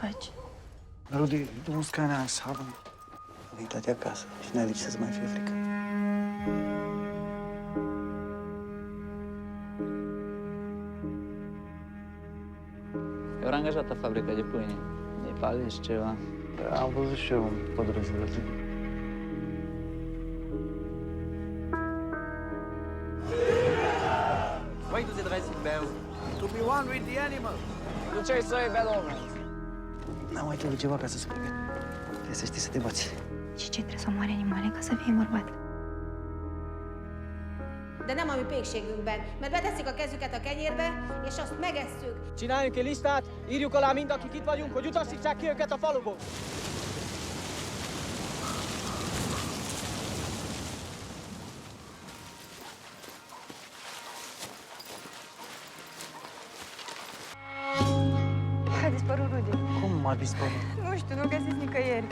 faci? Rudi, du musst keine Angst haben. Am intrat acasă și n-ai de ce să-ți mai fie frică. Eu ero angajat la fabrica de pâine, de pale și ceva. Am văzut și eu un pădure de zi. Why do the dressing bell? To be one with the animal. Tu ce ai să iei, belomul? N-am mai trebuit ceva ca să spui. Trebuie să știi să te bați. Și ce trebuie să omoare animale ca să fie bărbat? De nem a mi pékségünkben, mert beteszik a kezüket a kenyérbe, és azt megesszük. Csináljunk egy listát, írjuk alá mind, akik itt vagyunk, hogy utasítsák ki őket a faluból. A dispărut Rudi. Cum a dispărut? Nu știu, nu găsesc nicăieri.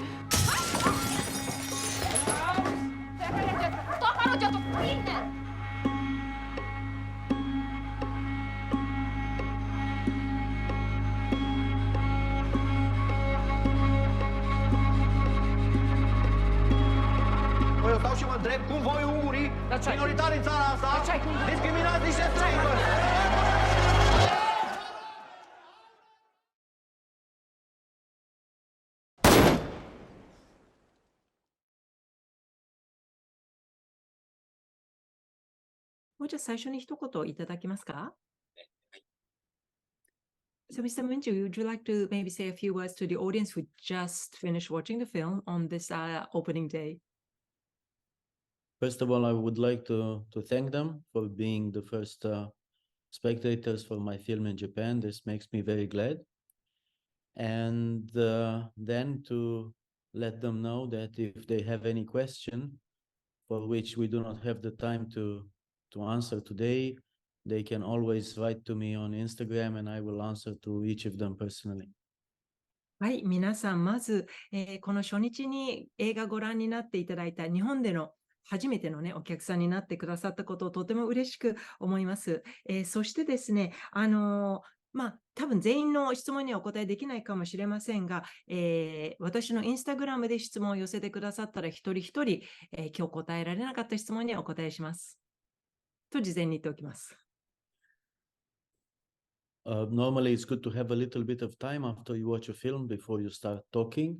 Păi eu stau și mă întreb cum voi ungurii, minoritari în țara asta, discriminați niște străini. So, Mr. Munju, would you like to maybe say a few words to the audience who just finished watching the film on this opening day? First of all, I would like to thank them for being the first spectators for my film in Japan. This makes me very glad. And then to let them know that if they have any question for which we do not have the time to answer today, they can always write to me on Instagram and I will answer to each of them personally. はい、皆さん、まず、この初日に映画ご覧になっていただいた日本での初めてのね、お客さんになってくださったことをとても嬉しく思います。そしてですね、多分全員の質問にはお答えできないかもしれませんが、私のインスタグラムで質問を寄せてくださったら一人一人、今日答えられなかった質問にはお答えします。と事前に言っておきます。Normally, it's good to have a little bit of time after you watch a film before you start talking.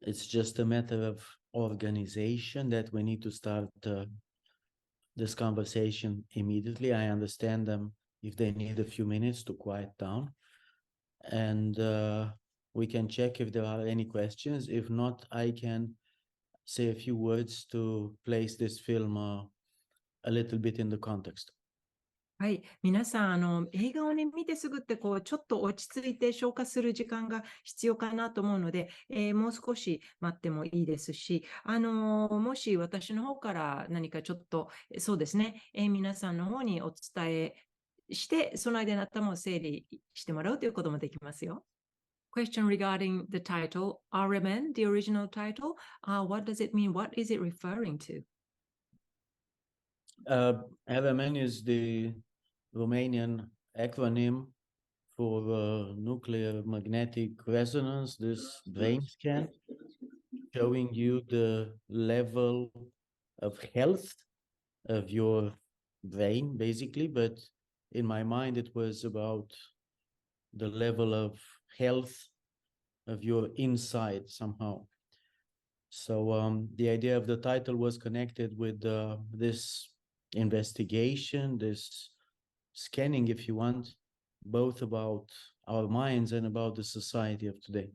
It's just a matter of organization that we need to start this conversation immediately. I understand them if they need a few minutes to quiet down. And we can check if there are any questions. If not, I can say a few words to place this film a little bit in the context. はい、皆さん、映画をね、見てすぐってちょっと落ち着いて消化する時間が必要かなと思うので、もう少し待ってもいいですし、もし私の方から何かちょっと、そうですね、皆さんの方にお伝えして、その間に頭を整理してもらうということもできますよ。Question regarding the title, RMN, the original title, what does it mean? What is it referring to? RMN is the Romanian acronym for nuclear magnetic resonance, this brain scan, showing you the level of health of your brain, basically. But in my mind, it was about the level of health of your inside somehow. So the idea of the title was connected with this investigation, this scanning, if you want, both about our minds and about the society of today.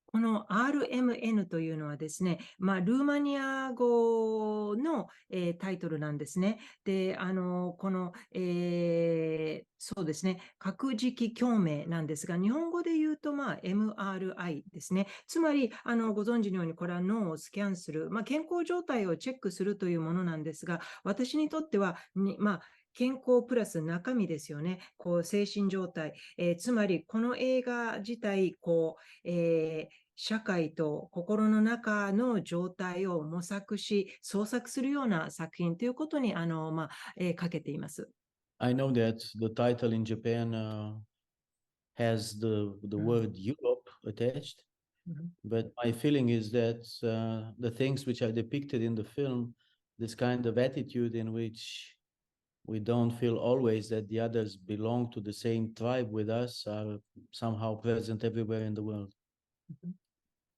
この RMN というのはですね、ルーマニア語の、タイトルなんですね。で、この、そうですね、核磁気共鳴なんですが、日本語で言うと、MRI ですね。つまり、ご存知のように、これは脳をスキャンする、健康状態をチェックするというものなんですが、私にとっては、健康プラス中身ですよね。精神状態。つまり、この映画自体、社会と心の中の状態を模索し、創作するような作品ということに、かけています。I know that the title in Japan has the word Europe attached. Mhm. But my feeling is that the things which are depicted in the film, this kind of attitude in which we don't feel always that the others belong to the same tribe with us, are somehow present everywhere in the world.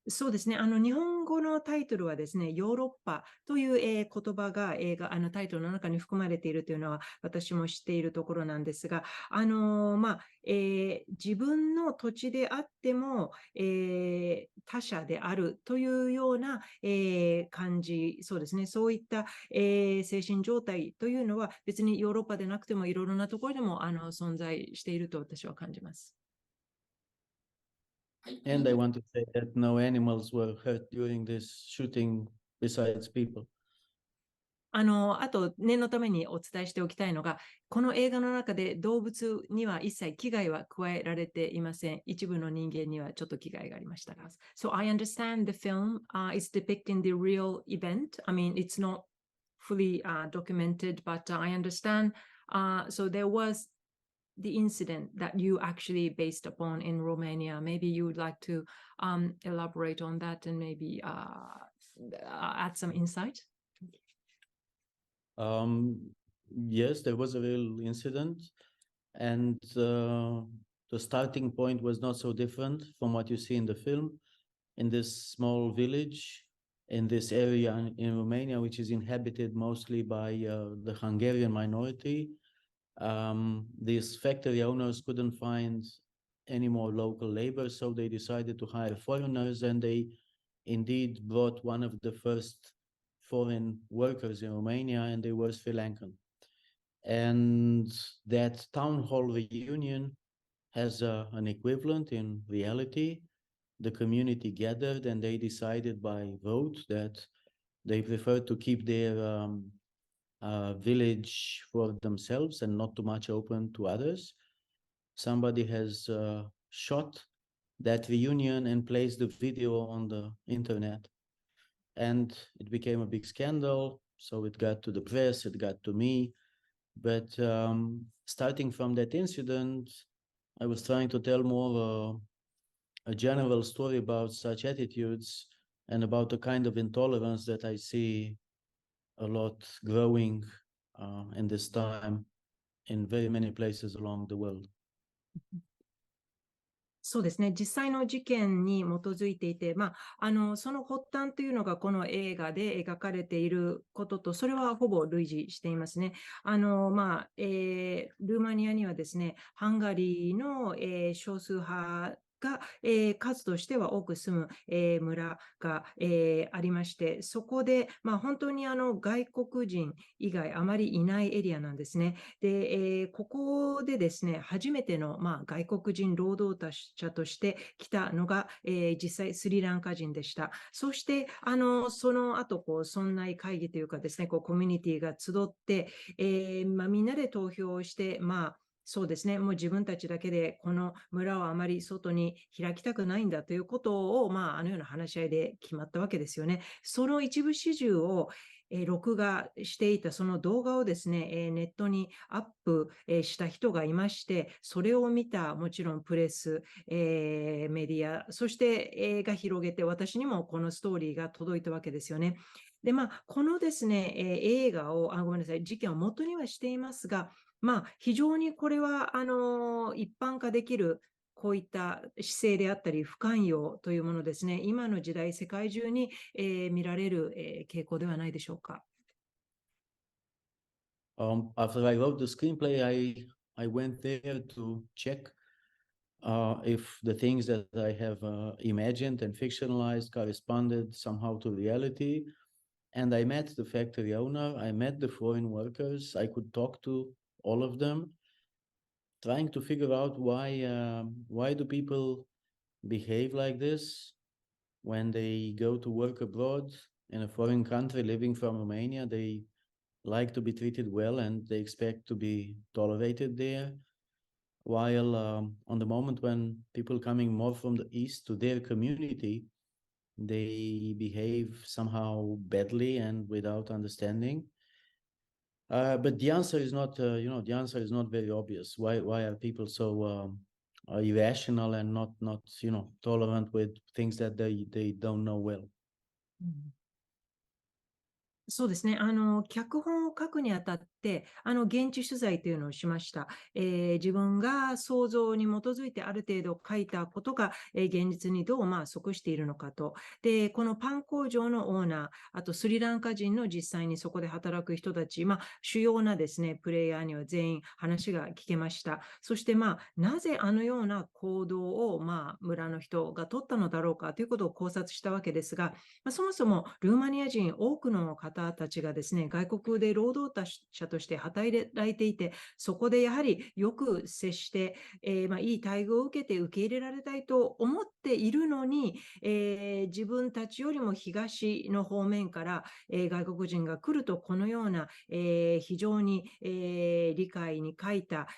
そうですね。日本語のタイトルはですね、ヨーロッパという、言葉が映画、タイトルの中に含まれているというのは私も知っているところなんですが、自分の土地であっても、他者であるというような、感じ、そうですね。そういった、精神状態というのは別にヨーロッパでなくてもいろいろなところでも存在していると私は感じます。And I want to say that no animals were hurt during this shooting besides people. あと、念のためにお伝えしておきたいのが、この映画の中で動物には一切危害は加えられていません。一部の人間にはちょっと危害がありましたが。So I understand the film is depicting the real event. I mean, it's not fully documented, but I understand. So there was the incident that you actually based upon in Romania. Maybe you would like to elaborate on that and maybe add some insight? Yes, there was a real incident, and the starting point was not so different from what you see in the film. In this small village, in this area in Romania, which is inhabited mostly by the Hungarian minority, these factory owners couldn't find any more local labor, so they decided to hire foreigners, and they indeed brought one of the first foreign workers in Romania, and they were Sri Lankan. And that town hall reunion has an equivalent in reality. The community gathered and they decided by vote that they prefer to keep their village for themselves and not too much open to others. Somebody has shot that reunion and placed the video on the internet. And it became a big scandal. So it got to the press, it got to me. But starting from that incident, I was trying to tell more a general story about such attitudes and about the kind of intolerance that I see a lot growing in this time in very many places along the world. そうですね。実際の事件に基づいていて、その発端というのがこの映画で描かれていることと、それはほぼ類似していますね。ルーマニアにはですね、ハンガリーの、少数派が、数としては多く住む、村が、ありまして、そこで、本当に外国人以外あまりいないエリアなんですね。で、ここでですね、初めての、外国人労働者として来たのが、実際スリランカ人でした。そして、その後、村内会議というかですね、コミュニティが集って、みんなで投票をして、そうですね。もう自分たちだけでこの村をあまり外に開きたくないんだということを、あのような話し合いで決まったわけですよね。その一部始終を、録画していたその動画をですね、ネットにアップ、した人がいまして、それを見たもちろんプレス、メディア、そしてが広げて私にもこのストーリーが届いたわけですよね。で、このですね、映画を、ごめんなさい、事件を元にはしていますが、非常にこれは一般化できるこういった姿勢であったり不寛容というものですね、今の時代世界中に、見られる、傾向ではないでしょうか。After I wrote the screenplay, I went there to check if the things that I have imagined and fictionalized corresponded somehow to reality. And I met the factory owner, I met the foreign workers, I could talk to all of them, trying to figure out why do people behave like this when they go to work abroad in a foreign country, living from Romania. They like to be treated well and they expect to be tolerated there. While on the moment when people coming more from the east to their community, they behave somehow badly and without understanding. But the answer is not, the answer is not very obvious. Why are people so are irrational and not tolerant with things that they don't know well. そうですね。脚本を書くにあたって、現地取材というのをしました。自分が想像に基づいてある程度書いたことが、現実にどう即しているのかと。で、このパン工場のオーナー、あとスリランカ人の実際にそこで働く人たち、主要なですね、プレイヤーには全員話が聞けました。そしてなぜあのような行動を村の人が取ったのだろうかということを考察したわけですが、そもそもルーマニア人多くの方たちがですね、外国で労働者として働いていて、そこでやはりよく接して、いい待遇を受け入れられたいと思っているのに、自分たちよりも東の方面から、外国人が来るとこのような、非常に、理解に欠いた、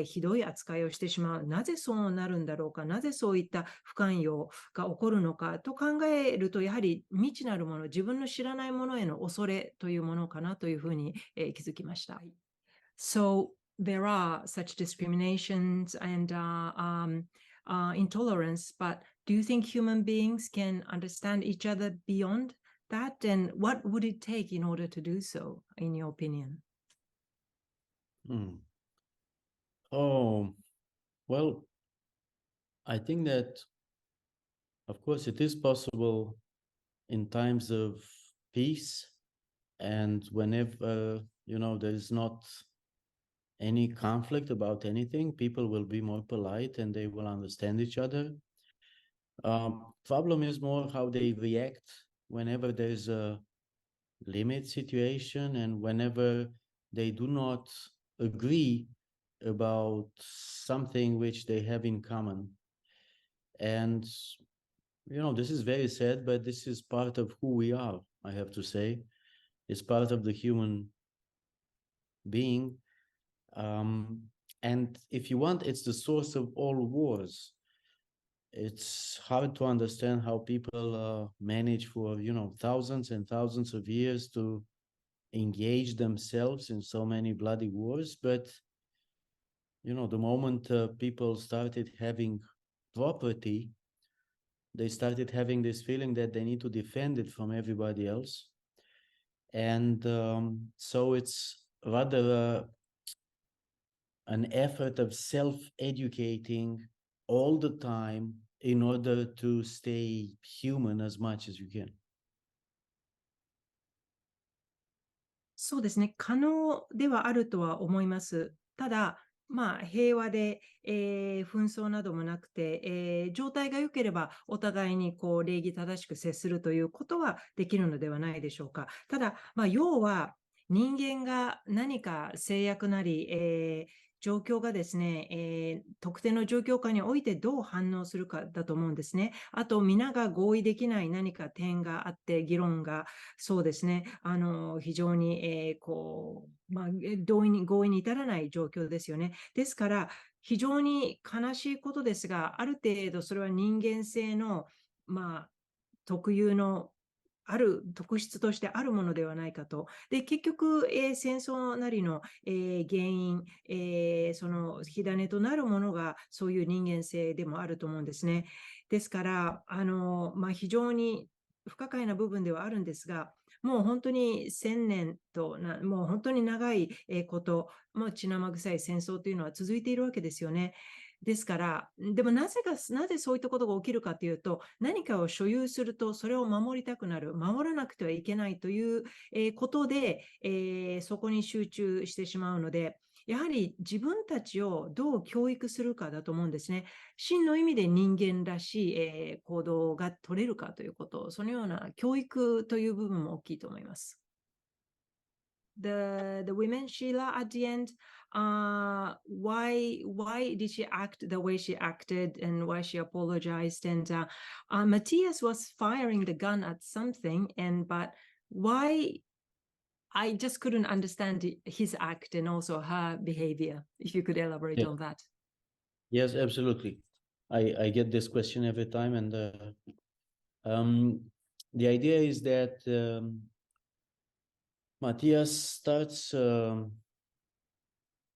ひどい扱いをしてしまう。なぜそうなるんだろうか、なぜそういった不寛容が起こるのかと考えると、やはり未知なるもの、自分の知らないものへの恐れというものかなというふうに、気づきました。So there are such discriminations and intolerance, but do you think human beings can understand each other beyond that? And what would it take in order to do so, in your opinion? Oh, well, I think that, of course, it is possible in times of peace and whenever, there is not any conflict about anything, people will be more polite and they will understand each other. Problem is more how they react whenever there's a limit situation and whenever they do not agree about something which they have in common. And, this is very sad, but this is part of who we are, I have to say. It's part of the human being. And if you want, it's the source of all wars. It's hard to understand how people manage for, thousands and thousands of years to engage themselves in so many bloody wars. But, the moment people started having property, they started having this feeling that they need to defend it from everybody else. And so it's rather an effort of self-educating all the time in order to stay human as much as you can. そうですね。可能ではあるとは思います。ただ、平和で、紛争などもなくて、状態が良ければお互いに礼儀正しく接するということはできるのではないでしょうか。ただ、要は人間が何か制約なり、状況がですね、特定の状況下においてどう反応するかだと思うんですね。あと、皆が合意できない何か点があって、議論が、そうですね、非常に、合意に至らない状況ですよね。ですから、非常に悲しいことですが、ある程度それは人間性の、特有のある特質としてあるものではないかと。で、結局、戦争なりの、原因、その火種となるものがそういう人間性でもあると思うんですね。ですから、非常に不可解な部分ではあるんですが、もう本当に1000年ともう本当に長いこと、血生臭い戦争というのは続いているわけですよね。ですから、でもなぜそういったことが起きるかというと、何かを所有するとそれを守りたくなる、守らなくてはいけないということで、そこに集中してしまうので、やはり自分たちをどう教育するかだと思うんですね。真の意味で人間らしい、行動が取れるかということ、そのような教育という部分も大きいと思います。The women, Sheila, at the end, why did she act the way she acted and why she apologized? And Matthias was firing the gun at something, but why? I just couldn't understand his act and also her behavior. If you could elaborate on that. Yes, absolutely. I get this question every time, and the idea is that Matthias starts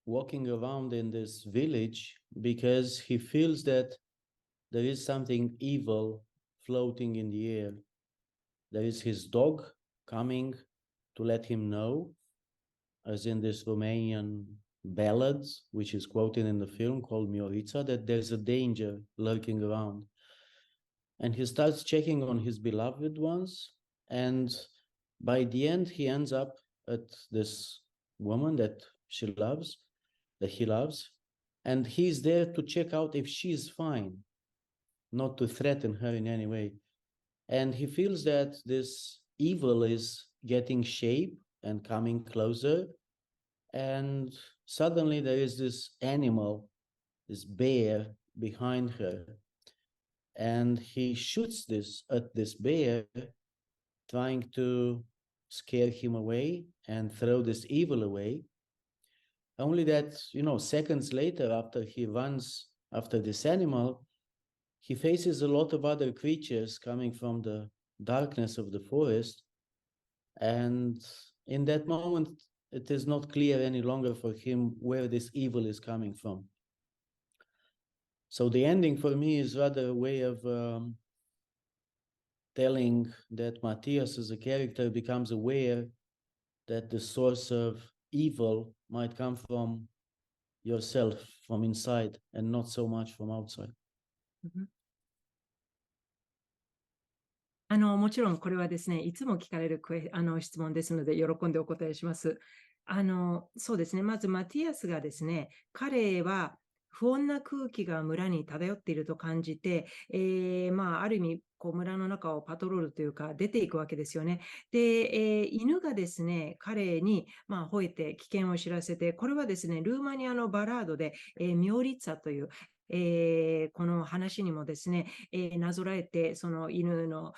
walking around in this village because he feels that there is something evil floating in the air. There is his dog coming to let him know, as in this Romanian ballad, which is quoted in the film called Miorița, that there's a danger lurking around. And he starts checking on his beloved ones, and by the end, he ends up at this woman that he loves, and he's there to check out if she's fine, not to threaten her in any way. And he feels that this evil is getting shape and coming closer, and suddenly there is this animal, this bear behind her, and he shoots at this bear, trying to scare him away and throw this evil away. Only that, seconds later, after he runs after this animal, he faces a lot of other creatures coming from the darkness of the forest. And in that moment, it is not clear any longer for him where this evil is coming from. So the ending for me is rather a way of telling that Matthias as a character becomes aware that the source of evil might come from yourself, from inside, and not so much from outside. もちろんこれはですね、いつも聞かれる質問ですので、喜んでお答えします。そうですね、まずマティアスがですね、彼は不穏な空気が村に漂っていると感じて、ある意味、村の中をパトロールというか、出ていくわけですよね。で、犬がですね、彼に、吠えて危険を知らせて、これはですね、ルーマニアのバラードで、ミョリッツァという、この話にもですね、なぞらえて、その犬の、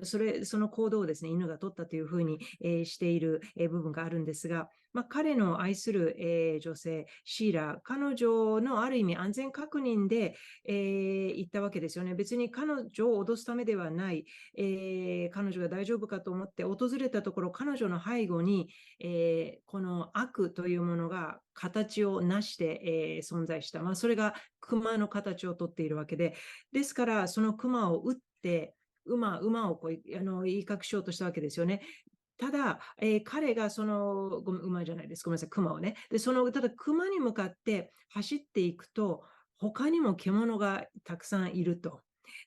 その行動をですね、犬が取ったというふうに、している、部分があるんですが、彼の愛する、女性、シーラ、彼女のある意味安全確認で、言ったわけですよね。別に彼女を脅すためではない、彼女が大丈夫かと思って訪れたところ、彼女の背後に、この悪というものが形を成して、存在した。それが熊の形をとっているわけで、ですからその熊を撃って、馬を威嚇しようとしたわけですよね。ただ、彼が馬じゃないです。ごめんなさい、熊をね。で、ただ熊に向かって走っていくと、他にも獣がたくさんいると。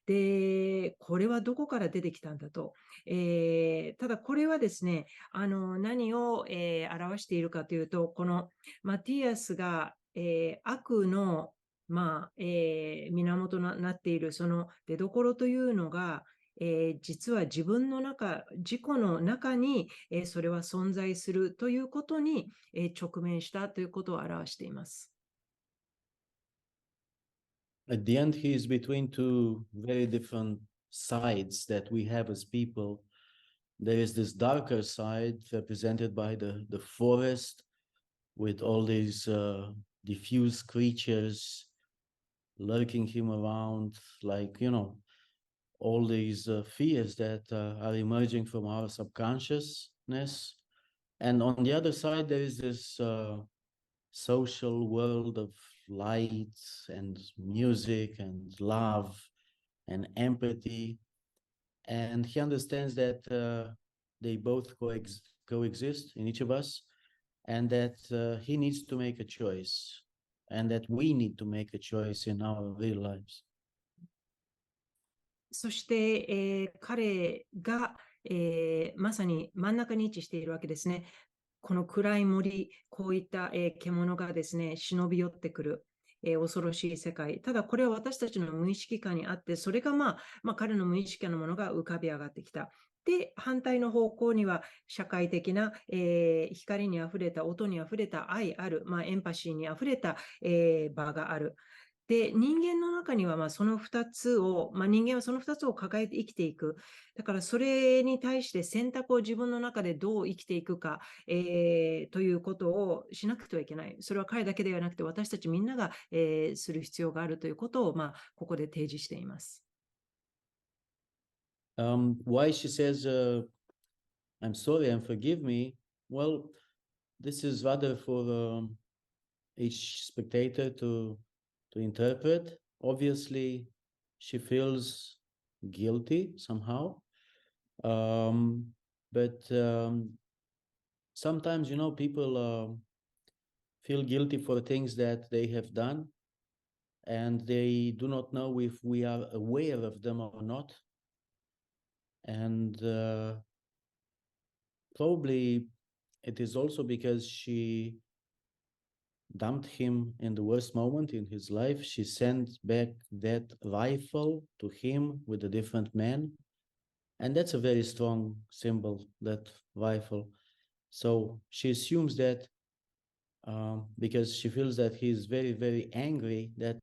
で、これはどこから出てきたんだと。ただこれはですね、何を、表しているかというと、このマティアスが、悪の、源となっているその出どころというのが、実は自己の中に、それは存在するということに、直面したということを表しています。At the end, he is between two very different sides that we have as people. There is this darker side represented by the forest with all these diffuse creatures lurking him around, like, all these fears that are emerging from our subconsciousness. And on the other side, there is this social world of light and music and love and empathy. And he understands that they both coexist in each of us, and that he needs to make a choice, and that we need to make a choice in our real lives. そして、彼が、まさに真ん中に位置しているわけですね。この暗い森、こういった、獣がですね、忍び寄ってくる、恐ろしい世界。ただこれは私たちの無意識下にあって、それが彼の無意識のものが浮かび上がってきた。で、反対の方向には社会的な、光にあふれた、音にあふれた愛ある、エンパシーにあふれた、場がある。で、人間の中にはその2つを、人間はその2つを抱えて生きていく。だからそれに対して選択を自分の中でどう生きていくか、ということをしなくてはいけない。それは彼だけではなくて私たちみんなが、する必要があるということを、ここで提示しています。Why she says, I'm sorry and forgive me. Well, this is rather for each spectator to interpret. Obviously, she feels guilty somehow, but sometimes, you know, people feel guilty for things that they have done, and they do not know if we are aware of them or not. And probably it is also because she dumped him in the worst moment in his life. She sent back that rifle to him with a different man. And that's a very strong symbol, that rifle. So she assumes that because she feels that he's very, very angry, that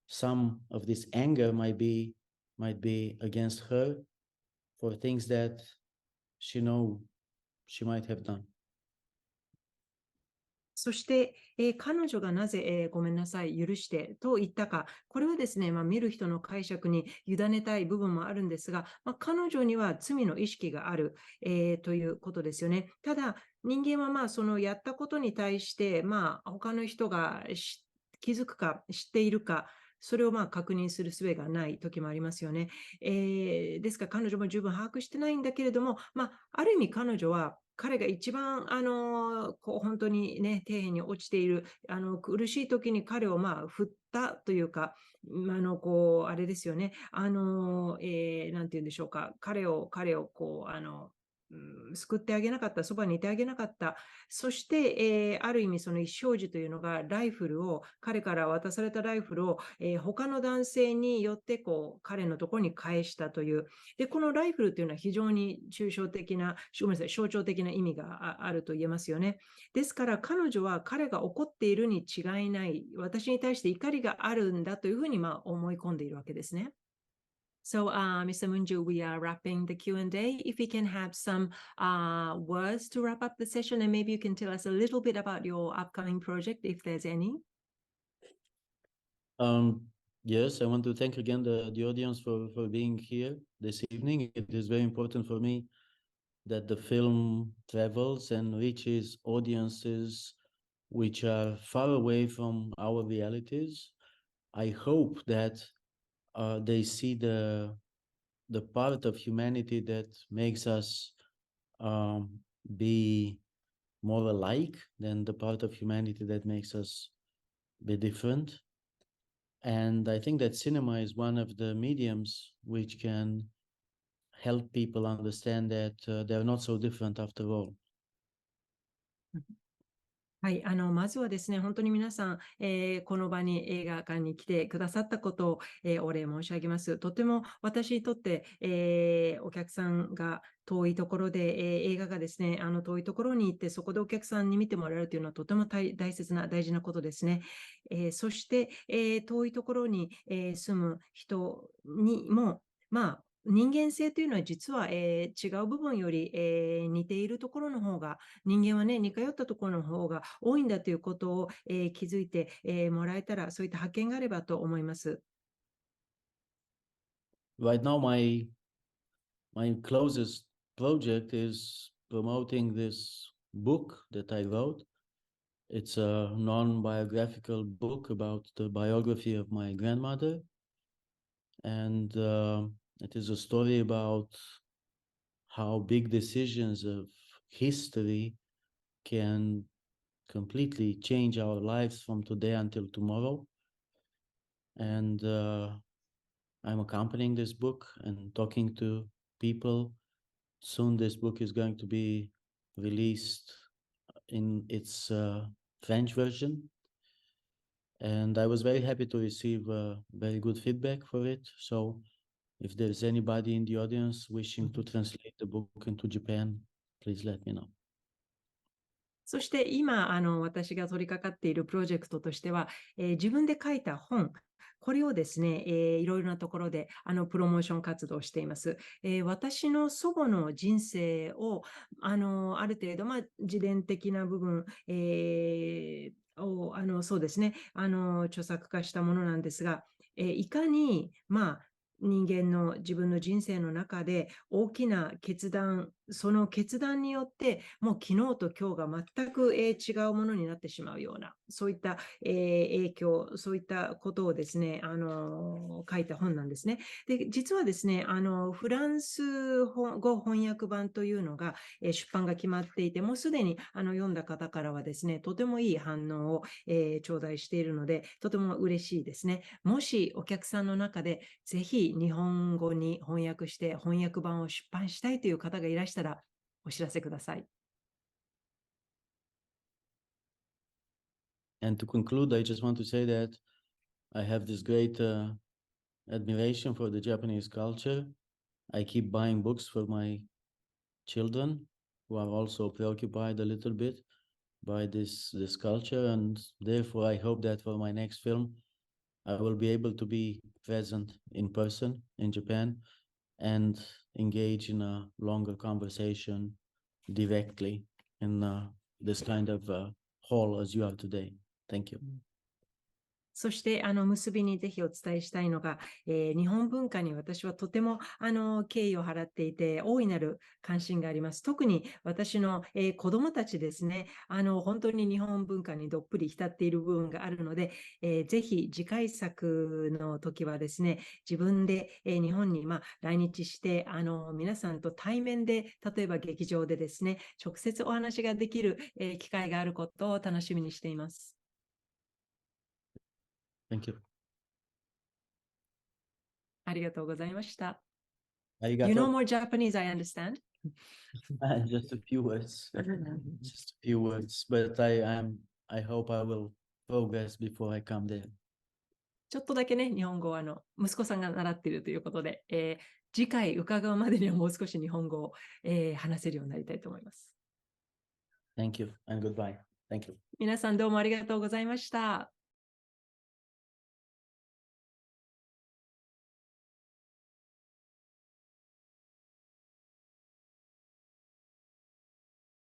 some of this anger might be against her for things that she knows she might have done. そして、彼女がなぜ、ごめんなさい、許してと言ったか、これはですね、見る人の解釈に委ねたい部分もあるんですが、彼女には罪の意識がある、ということですよね。ただ、人間はそのやったことに対して、他の人が気づくか、知っているか、それを確認する術がない時もありますよね。ですから彼女も十分把握してないんだけれども、ある意味彼女は彼が一番本当にね、底辺に落ちている苦しい時に彼を振ったというか、あれですよね、なんて言うんでしょうか、彼を救ってあげなかった、そばにいてあげなかった。そして、ある意味その意思表示というのが彼から渡されたライフルを、他の男性によって彼のところに返したという。で、このライフルというのは非常に象徴的な意味があると言えますよね。ですから彼女は彼が怒っているに違いない、私に対して怒りがあるんだというふうに思い込んでいるわけですね。So, Mr. Munju, we are wrapping the Q&A. If we can have some words to wrap up the session, and maybe you can tell us a little bit about your upcoming project, if there's any. Yes, I want to thank again the audience for being here this evening. It is very important for me that the film travels and reaches audiences which are far away from our realities. I hope that they see the part of humanity that makes us be more alike than the part of humanity that makes us be different. And I think that cinema is one of the mediums which can help people understand that they're not so different after all. はい、まずはですね、本当に皆さん、この場に映画館に来てくださったことを、お礼申し上げます。とても私にとって、お客さんが遠いところで、映画がですね、遠いところに行って、そこでお客さんに見てもらえるというのはとても大事なことですね。そして、遠いところに、住む人にも、人間性というのは実は、違う部分より、似ているところの方が、人間はね、似通ったところの方が多いんだということを、気づいて、もらえたら、そういった発見があればと思います。Right now, my closest project is promoting this book that I wrote. It's a non-biographical book about the biography of my grandmother. And it is a story about how big decisions of history can completely change our lives from today until tomorrow. And I'm accompanying this book and talking to people. Soon this book is going to be released in its French version. And I was very happy to receive very good feedback for it. So if there's anybody in the audience wishing to translate the book into Japan, please let me know. そして今、私が取り掛かっているプロジェクトとしては、自分で書いた本、これをですね、いろいろなところでプロモーション活動をしています。私の祖母の人生をある程度、自伝的な部分、そうですね、著作化したものなんですが、いかに、人間の自分の人生の中で大きな決断、その決断によってもう昨日と今日が全く違うものになってしまうような、そういった影響、そういったことをですね、書いた本なんですね。で、実はですね、フランス語翻訳版というのが出版が決まっていて、もうすでに読んだ方からはですね、とてもいい反応を頂戴しているので、とても嬉しいですね。もしお客さんの中でぜひ日本語に翻訳して翻訳版を出版したいという方がいらしたらお知らせください。And to conclude, I just want to say that I have this great admiration for the Japanese culture. I keep buying books for my children who are also preoccupied a little bit by this culture, and therefore I hope that for my next film I will be able to be present in person in Japan and engage in a longer conversation directly in this kind of hall as you are today. Thank you. そして結びにぜひお伝えしたいのが、日本文化に私はとても敬意を払っていて大いなる関心があります。特に私の、子どもたちですね、本当に日本文化にどっぷり浸っている部分があるので、ぜひ次回作の時はですね、自分で、日本に、来日して皆さんと対面で例えば劇場でですね、直接お話ができる、機会があることを楽しみにしています。Thank you. ありがとうございました。You You know more Japanese, I understand. Just a few words. Just a few words. But I hope I will progress before I come there. ちょっとだけね、日本語を息子さんが習っているということで、次回伺うまでにはもう少し日本語を、話せるようになりたいと思います。Thank you and goodbye. Thank you. 皆さんどうもありがとうございました。